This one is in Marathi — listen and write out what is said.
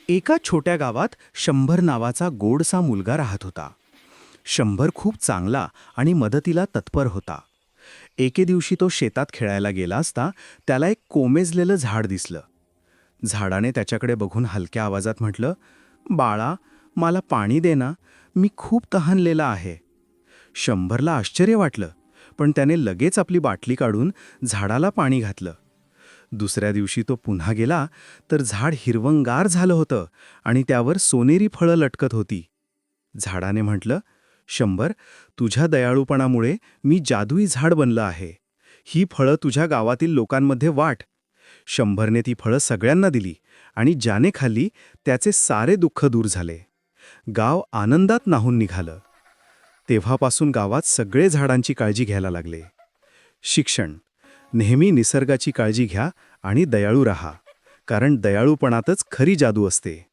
एका छोट्या गावात शंभर नावाचा गोडसा मुलगा राहत होता. शंभर खूप चांगला आणि मदतीला तत्पर होता. एके दिवशी तो शेतात खेळायला गेला असता त्याला एक कोमेजलेलं झाड दिसलं. झाडाने त्याच्याकडे बघून हलक्या आवाजात म्हटलं, "बाळा, मला पाणी दे ना, मी खूप तहानलेला आहे." शंभरला आश्चर्य वाटलं, पण त्याने लगेच आपली बाटली काढून झाडाला पाणी घातलं. दुसऱ्या दिवशी तो पुन्हा गेला तर झाड हिरवंगार झालं होतं आणि त्यावर सोनेरी फळं लटकत होती. झाडाने म्हटलं, "शंभर, तुझ्या दयाळूपणामुळे मी जादुई झाड बनलं आहे. ही फळं तुझ्या गावातील लोकांमध्ये वाट." शंभरने ती फळं सगळ्यांना दिली आणि ज्याने खाल्ली त्याचे सारे दुःख दूर झाले. गाव आनंदात न्हाऊन निघालं. तेव्हापासून गावात सगळे झाडांची काळजी घ्यायला लागले. शिक्षण: नेहमी निसर्गाची काळजी घ्या आणि दयाळू राहा, कारण दयाळूपणातच खरी जादू असते.